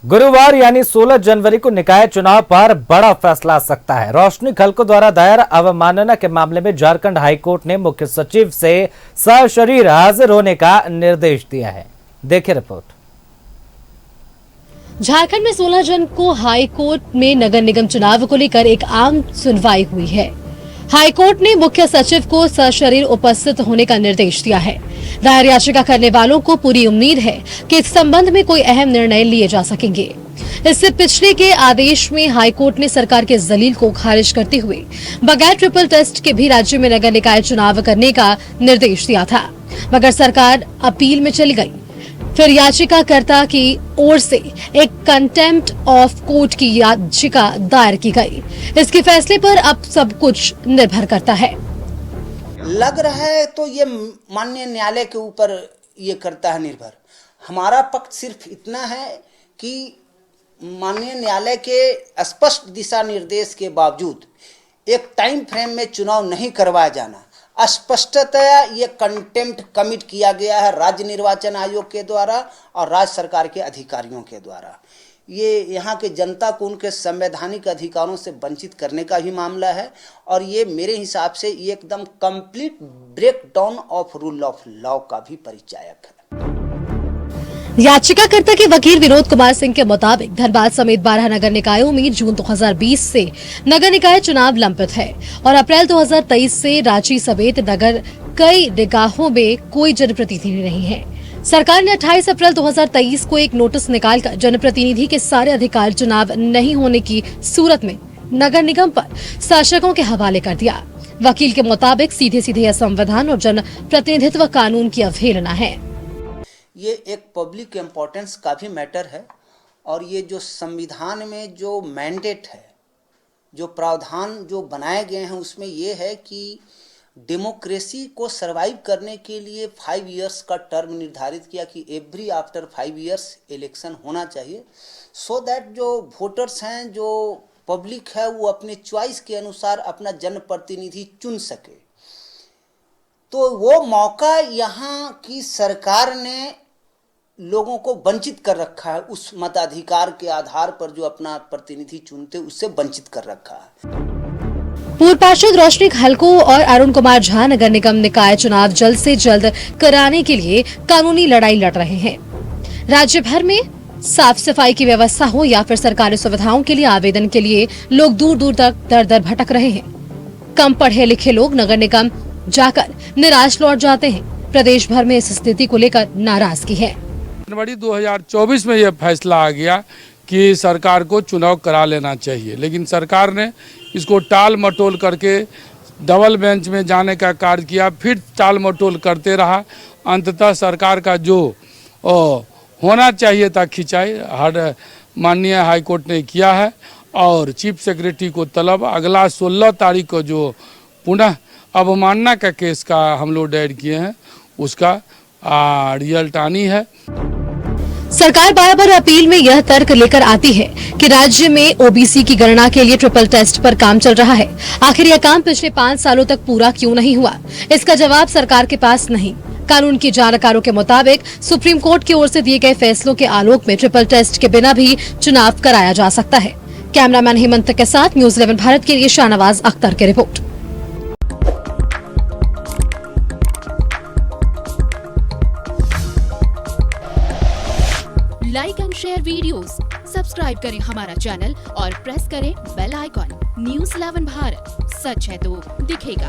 गुरुवार यानी 16 जनवरी को निकाय चुनाव पर बड़ा फैसला आ सकता है। रोशनी खलको द्वारा दायर अवमानना के मामले में झारखंड हाईकोर्ट ने मुख्य सचिव से सशरीर हाजिर होने का निर्देश दिया है। देखिए रिपोर्ट। झारखंड में 16 जून को हाईकोर्ट में नगर निगम चुनाव को लेकर एक आम सुनवाई हुई है। हाईकोर्ट ने मुख्य सचिव को सशरीर उपस्थित होने का निर्देश दिया है। दायर याचिका करने वालों को पूरी उम्मीद है कि इस संबंध में कोई अहम निर्णय लिए जा सकेंगे। इससे पिछले के आदेश में हाईकोर्ट ने सरकार के जलील को खारिज करते हुए बगैर ट्रिपल टेस्ट के भी राज्य में नगर निकाय चुनाव करने का निर्देश दिया था, मगर सरकार अपील में चली गई। फिर याचिकाकर्ता की ओर से एक कंटेम्प्ट ऑफ कोर्ट की याचिका दायर की गई। इसके फैसले पर अब सब कुछ निर्भर करता है। लग रहा है तो ये माननीय न्यायालय के ऊपर ये करता है निर्भर। हमारा पक्ष सिर्फ इतना है कि माननीय न्यायालय के स्पष्ट दिशा निर्देश के बावजूद एक टाइम फ्रेम में चुनाव नहीं करवाया जाना, स्पष्टतया ये कंटेम्प्ट कमिट किया गया है राज्य निर्वाचन आयोग के द्वारा और राज्य सरकार के अधिकारियों के द्वारा। ये यहाँ के जनता को उनके संवैधानिक अधिकारों से वंचित करने का भी मामला है और ये मेरे हिसाब से ये एकदम complete breakdown of rule of law का भी परिचायक है। याचिकाकर्ता के वकील विनोद कुमार सिंह के मुताबिक धनबाद समेत 12 नगर निकायों में जून 2020 से नगर निकाय चुनाव लंबित है और अप्रैल 2023 से रांची समेत नगर कई निकायों में कोई जनप्रतिनिधि नहीं है। सरकार ने 28 अप्रैल 2023 को एक नोटिस निकालकर जनप्रतिनिधि के सारे अधिकार चुनाव नहीं होने की सूरत में नगर निगम पर शासकों के हवाले कर दिया। वकील के मुताबिक सीधे सीधे असंविधान और जन प्रतिनिधित्व कानून की अवहेलना है। ये एक पब्लिक इम्पोर्टेंस का भी मैटर है और ये जो संविधान में जो मैंडेट है, जो प्रावधान जो बनाए गए हैं, उसमें ये है कि डेमोक्रेसी को सरवाइव करने के लिए 5 इयर्स का टर्म निर्धारित किया कि एवरी आफ्टर 5 इयर्स इलेक्शन होना चाहिए, सो दैट जो वोटर्स हैं, जो पब्लिक है, वो अपने चॉइस के अनुसार अपना जनप्रतिनिधि चुन सके। तो वो मौका यहाँ की सरकार ने लोगों को वंचित कर रखा है। उस मताधिकार के आधार पर जो अपना प्रतिनिधि चुनते उससे वंचित कर रखा है। पूर्व पार्षद रोशनी खलको और अरुण कुमार झा नगर निगम निकाय चुनाव जल्द से जल्द कराने के लिए कानूनी लड़ाई लड़ रहे हैं। राज्य भर में साफ सफाई की व्यवस्था हो या फिर सरकारी सुविधाओं के लिए आवेदन के लिए लोग दूर दूर तक दर दर भटक रहे हैं। कम पढ़े लिखे लोग नगर निगम जाकर निराश लौट जाते हैं। प्रदेश भर में इस स्थिति को लेकर नाराजगी है। जनवरी 2024 में यह फैसला आ गया कि सरकार को चुनाव करा लेना चाहिए, लेकिन सरकार ने इसको टाल मटोल करके डबल बेंच में जाने का कार्य किया, फिर टाल मटोल करते रहा। अंततः सरकार का जो होना चाहिए था खिंचाई माननीय हाईकोर्ट ने किया है और चीफ सेक्रेटरी को तलब अगला 16 तारीख को जो पुनः अवमानना का केस का हम लोग दायर किए हैं उसका रिजल्ट आनी है। सरकार बार बार अपील में यह तर्क लेकर आती है कि राज्य में ओबीसी की गणना के लिए ट्रिपल टेस्ट पर काम चल रहा है। आखिर यह काम पिछले 5 सालों तक पूरा क्यों नहीं हुआ, इसका जवाब सरकार के पास नहीं। कानून की जानकारों के मुताबिक सुप्रीम कोर्ट की ओर से दिए गए फैसलों के आलोक में ट्रिपल टेस्ट के बिना भी चुनाव कराया जा सकता है। कैमरामैन हेमंत के साथ न्यूज 11 भारत के लिए शाहनवाज अख्तर की report. Like and share videos, subscribe करें हमारा चैनल और प्रेस करें बेल आइकॉन। न्यूज़ 11 भारत, सच है तो दिखेगा।